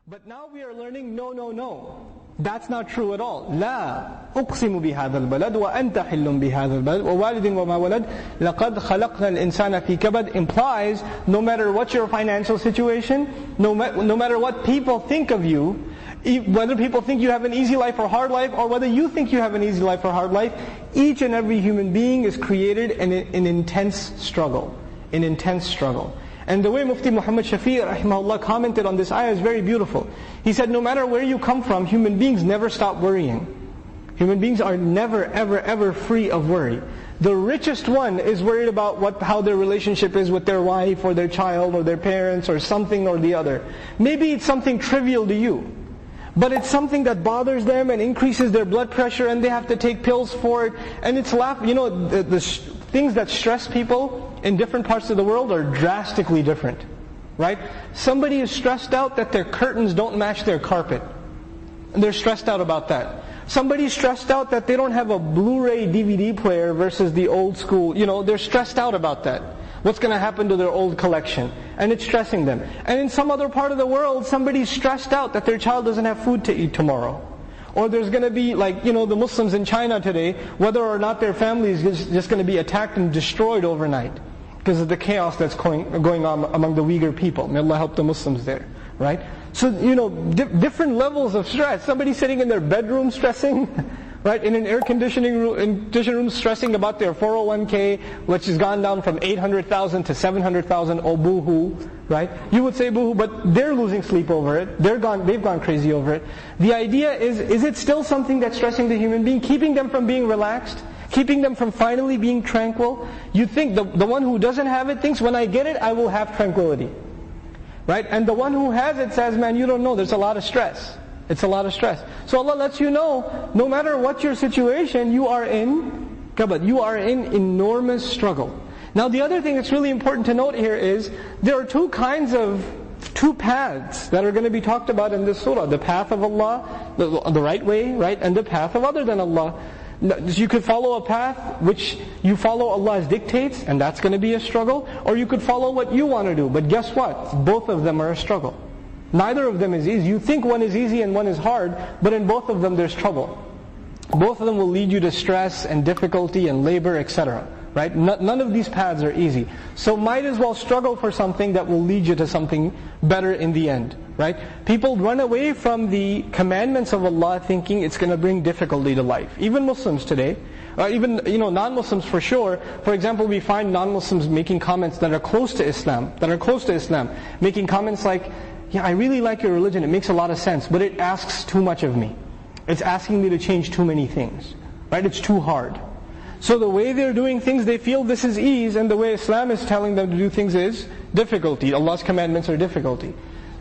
But now we are learning, no. That's not true at all. لا أقسم بهذا البلد وأنت حل بهذا البلد ووالد وما ولد لقد خلقنا الإنسان في كبد implies no matter what your financial situation, no matter what people think of you, whether people think you have an easy life or hard life, or whether you think you have an easy life or hard life, each and every human being is created in an intense struggle. And the way Mufti Muhammad Shafi' rahimahullah commented on this ayah is very beautiful. He said, no matter where you come from, human beings never stop worrying. Human beings are never, ever free of worry. The richest one is worried about how their relationship is with their wife or their child or their parents or something or the other. Maybe it's something trivial to you, but it's something that bothers them and increases their blood pressure and they have to take pills for it. And it's the things that stress people in different parts of the world are drastically different, right? Somebody is stressed out that their curtains don't match their carpet, and they're stressed out about that. Somebody's stressed out that they don't have a Blu-ray DVD player versus the old school, they're stressed out about that. What's going to happen to their old collection? And it's stressing them. And in some other part of the world, somebody's stressed out that their child doesn't have food to eat tomorrow. Or there's going to be the Muslims in China today, whether or not their family is just going to be attacked and destroyed overnight because of the chaos that's going on among the Uyghur people. May Allah help the Muslims there, right? So, different levels of stress. Somebody sitting in their bedroom stressing, right? In an air conditioning room stressing about their 401k, which has gone down from 800,000 to 700,000. Oh, boo-hoo, right? You would say boo-hoo, but they're losing sleep over it. They've gone crazy over it. The idea is it still something that's stressing the human being, keeping them from being relaxed, keeping them from finally being tranquil? You think the one who doesn't have it thinks, when I get it, I will have tranquility, right? And the one who has it says, man, you don't know, there's a lot of stress. It's a lot of stress. So Allah lets you know, no matter what your situation, you are in kabad. You are in enormous struggle. Now the other thing that's really important to note here is, there are two paths that are going to be talked about in this surah. The path of Allah, the right way, right? And the path of other than Allah. You could follow a path which you follow Allah's dictates, and that's going to be a struggle. Or you could follow what you want to do. But guess what? Both of them are a struggle. Neither of them is easy. You think one is easy and one is hard, but in both of them there's trouble. Both of them will lead you to stress and difficulty and labor, etc. Right? None of these paths are easy. So might as well struggle for something that will lead you to something better in the end. Right? People run away from the commandments of Allah thinking it's going to bring difficulty to life. Even Muslims today, even non-Muslims for sure. For example, we find non-Muslims making comments that are close to Islam, making comments like, yeah, I really like your religion, it makes a lot of sense, but it asks too much of me. It's asking me to change too many things. Right? It's too hard. So the way they're doing things, they feel this is ease, and the way Islam is telling them to do things is difficulty. Allah's commandments are difficulty.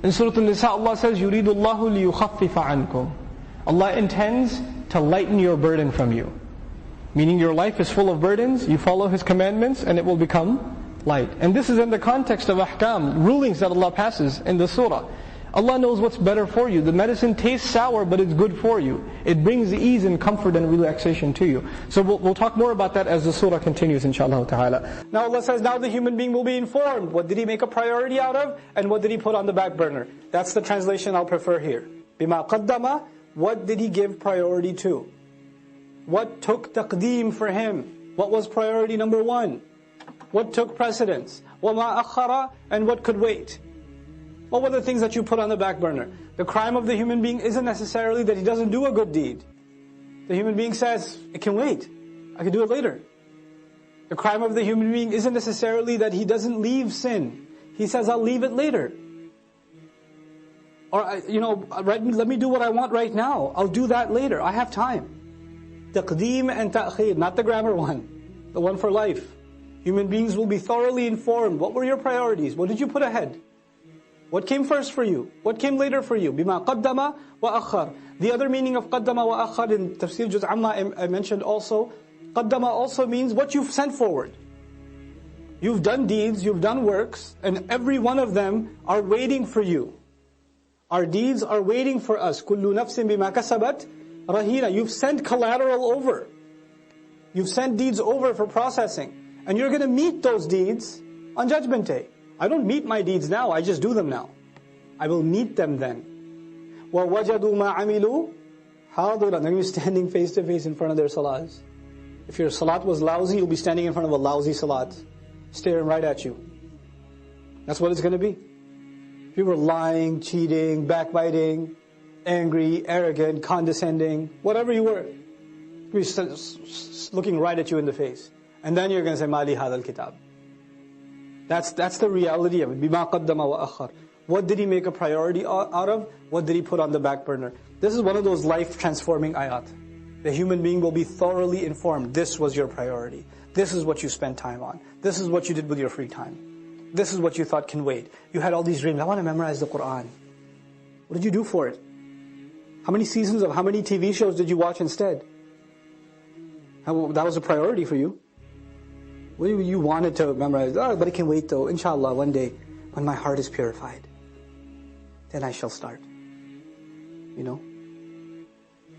In Surah An-Nisa, Allah says, يُرِيدُ اللَّهُ لِيُخَفِّفَ عَنْكُمْ. Allah intends to lighten your burden from you. Meaning your life is full of burdens, you follow His commandments, and it will become light. And this is in the context of ahkam, rulings that Allah passes in the surah. Allah knows what's better for you. The medicine tastes sour, but it's good for you. It brings ease and comfort and relaxation to you. So we'll talk more about that as the surah continues, inshallah ta'ala. Now Allah says, now the human being will be informed. What did he make a priority out of? And what did he put on the back burner? That's the translation I'll prefer here. بِمَا قَدَّمَ. What did he give priority to? What took taqdeem for him? What was priority number one? What took precedence? وَمَا أَخَّرَ. And what could wait? What were the things that you put on the back burner? The crime of the human being isn't necessarily that he doesn't do a good deed. The human being says, it can wait. I can do it later. The crime of the human being isn't necessarily that he doesn't leave sin. He says, I'll leave it later. Or, let me do what I want right now. I'll do that later. I have time. Taqdeem and ta'khir, not the grammar one. The one for life. Human beings will be thoroughly informed. What were your priorities? What did you put ahead? What came first for you? What came later for you? بِمَا قَدَّمَ وَأَخَّرَ. The other meaning of قَدَّمَ وَأَخَّرَ in Tafsir Juz Amma I mentioned also, قَدَّمَ also means what you've sent forward. You've done deeds, you've done works, and every one of them are waiting for you. Our deeds are waiting for us. كُلُّ نَفْسٍ بِمَا كَسَبَتْ رَهِينَ. You've sent collateral over. You've sent deeds over for processing. And you're going to meet those deeds on Judgment Day. I don't meet my deeds now, I just do them now. I will meet them then. وَوَجَدُوا مَا عَمِلُوا حَاضِرًا. They're going to be standing face to face in front of their salahs. If your salat was lousy, you'll be standing in front of a lousy salat, staring right at you. That's what it's going to be. If you were lying, cheating, backbiting, angry, arrogant, condescending, whatever you were, you'll be looking right at you in the face. And then you're going to say, مَالِ هَذَا الْكِتَابِ. That's the reality of it. بِمَا قَدَّمَ وَأَخَّرَ. What did he make a priority out of? What did he put on the back burner? This is one of those life-transforming ayat. The human being will be thoroughly informed. This was your priority. This is what you spent time on. This is what you did with your free time. This is what you thought can wait. You had all these dreams. I want to memorize the Qur'an. What did you do for it? How many seasons of how many TV shows did you watch instead? That was a priority for you. What you wanted to memorize? Oh, but it can wait though. Inshallah, one day when my heart is purified, then I shall start. You know?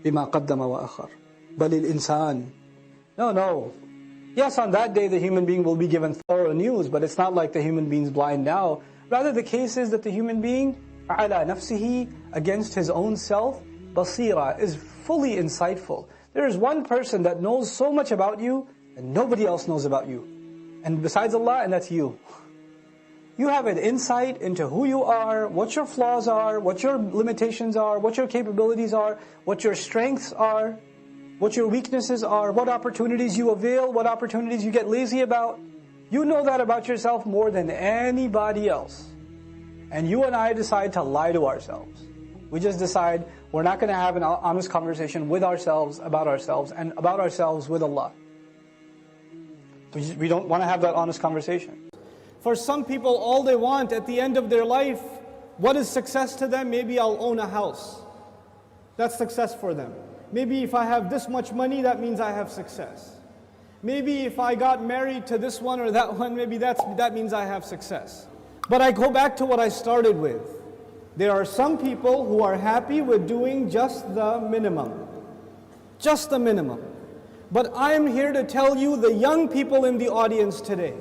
بِمَا قَدَّمَ وَأَخَّرَ بَلِ الْإِنسَانِ. No. Yes, on that day the human being will be given thorough news, but it's not like the human being's blind now. Rather, the case is that the human being, عَلَى نَفْسِهِ, against his own self, basira, is fully insightful. There is one person that knows so much about you, and nobody else knows about you. And besides Allah, and that's you. You have an insight into who you are, what your flaws are, what your limitations are, what your capabilities are, what your strengths are, what your weaknesses are, what opportunities you avail, what opportunities you get lazy about. You know that about yourself more than anybody else. And you and I decide to lie to ourselves. We just decide we're not going to have an honest conversation with ourselves, and about ourselves with Allah. We don't want to have that honest conversation. For some people, all they want at the end of their life, what is success to them? Maybe I'll own a house. That's success for them. Maybe if I have this much money, that means I have success. Maybe if I got married to this one or that one, maybe that means I have success. But I go back to what I started with. There are some people who are happy with doing just the minimum. Just the minimum. But I'm here to tell you, the young people in the audience today,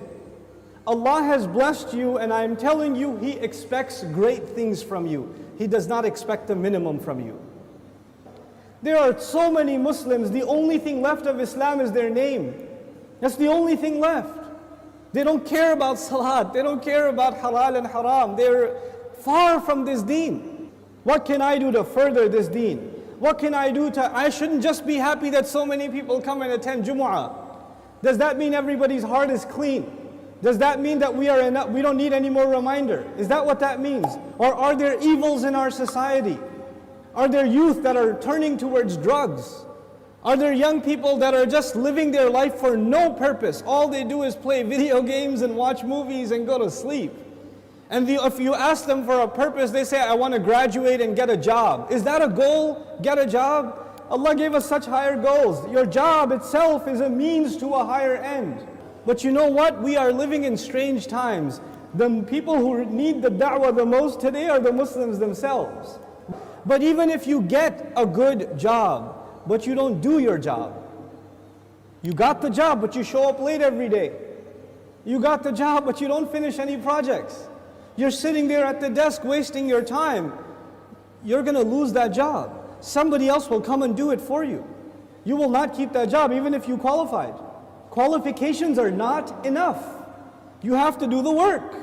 Allah has blessed you, and I'm telling you, He expects great things from you. He does not expect the minimum from you. There are so many Muslims, the only thing left of Islam is their name. That's the only thing left. They don't care about salat, they don't care about halal and haram. They're far from this deen. What can I do to further this deen? What can I do I shouldn't just be happy that so many people come and attend Jumu'ah. Does that mean everybody's heart is clean? Does that mean that we don't need any more reminder? Is that what that means? Or are there evils in our society? Are there youth that are turning towards drugs? Are there young people that are just living their life for no purpose? All they do is play video games and watch movies and go to sleep. And if you ask them for a purpose, they say, I want to graduate and get a job. Is that a goal? Get a job? Allah gave us such higher goals. Your job itself is a means to a higher end. But you know what? We are living in strange times. The people who need the da'wah the most today are the Muslims themselves. But even if you get a good job, but you don't do your job. You got the job, but you show up late every day. You got the job, but you don't finish any projects. You're sitting there at the desk wasting your time. You're going to lose that job. Somebody else will come and do it for you. You will not keep that job even if you qualified. Qualifications are not enough. You have to do the work.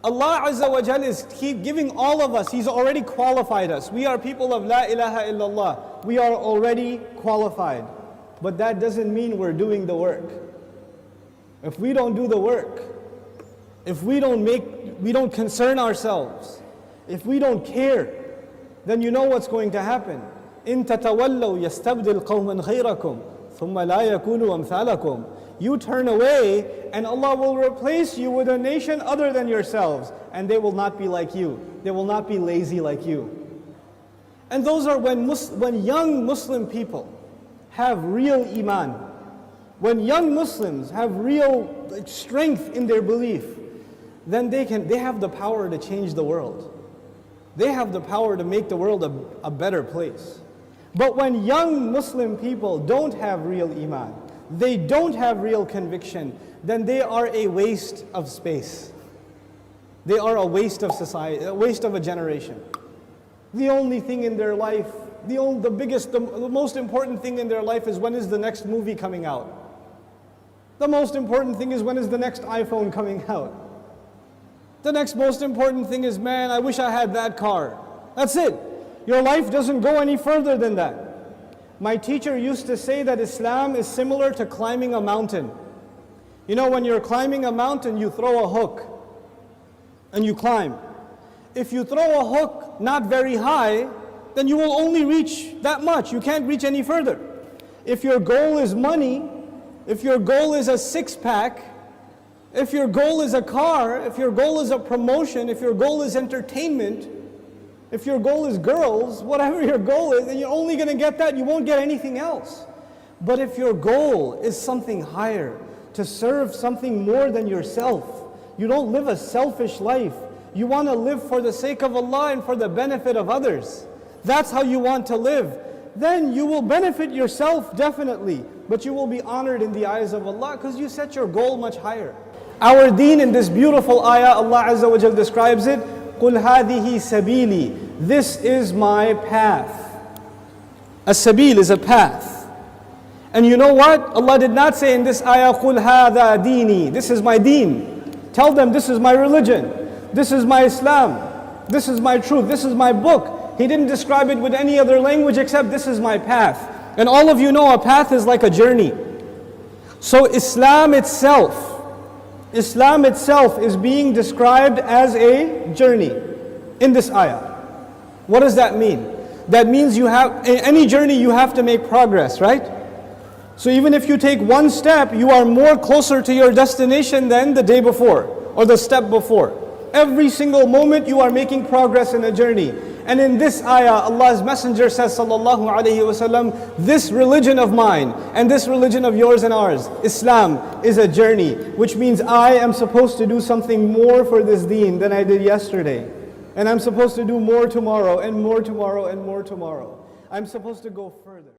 Allah Azza wa Jal is giving all of us, He's already qualified us. We are people of La ilaha illallah. We are already qualified. But that doesn't mean we're doing the work. If we don't do the work, if we don't concern ourselves, if we don't care, then you know what's going to happen. إِن تَتَوَلَّوْا يَسْتَبْدِلْ قَوْمًا غَيْرَكُمْ ثُمَّ لَا يَكُونُوا أَمْثَالَكُمْ. You turn away and Allah will replace you with a nation other than yourselves, and they will not be like you. They will not be lazy like you. And those are when young Muslim people have real iman, when young Muslims have real strength in their belief, then they have the power to change the world. They have the power to make the world a better place. But when young Muslim people don't have real iman, they don't have real conviction, then they are a waste of space. They are a waste of society, a waste of a generation. The only thing in their life, the biggest, the most important thing in their life is when is the next movie coming out. The most important thing is when is the next iPhone coming out. The next most important thing is, man, I wish I had that car. That's it. Your life doesn't go any further than that. My teacher used to say that Islam is similar to climbing a mountain. You know, when you're climbing a mountain, you throw a hook and you climb. If you throw a hook not very high, then you will only reach that much. You can't reach any further. If your goal is money, if your goal is a six-pack, if your goal is a car, if your goal is a promotion, if your goal is entertainment, if your goal is girls, whatever your goal is, then you're only going to get that, you won't get anything else. But if your goal is something higher, to serve something more than yourself, you don't live a selfish life, you want to live for the sake of Allah and for the benefit of others, that's how you want to live, then you will benefit yourself definitely, but you will be honored in the eyes of Allah because you set your goal much higher. Our deen in this beautiful ayah, Allah Azza wa Jal describes it, قُلْ هَذِهِ سَبِيلِي, this is my path. A sabil is a path. And you know what? Allah did not say in this ayah, قُلْ هَذَا دِينِي, this is my deen. Tell them this is my religion, this is my Islam, this is my truth, this is my book. He didn't describe it with any other language except this is my path. And all of you know a path is like a journey. So Islam itself is being described as a journey in this ayah. What does that mean? That means in any journey you have to make progress, right? So even if you take one step, you are more closer to your destination than the day before or the step before. Every single moment you are making progress in a journey. And in this ayah, Allah's Messenger says, sallallahu alayhi wasallam, this religion of mine and this religion of yours and ours, Islam, is a journey, which means I am supposed to do something more for this deen than I did yesterday. And I'm supposed to do more tomorrow and more tomorrow and more tomorrow. I'm supposed to go further.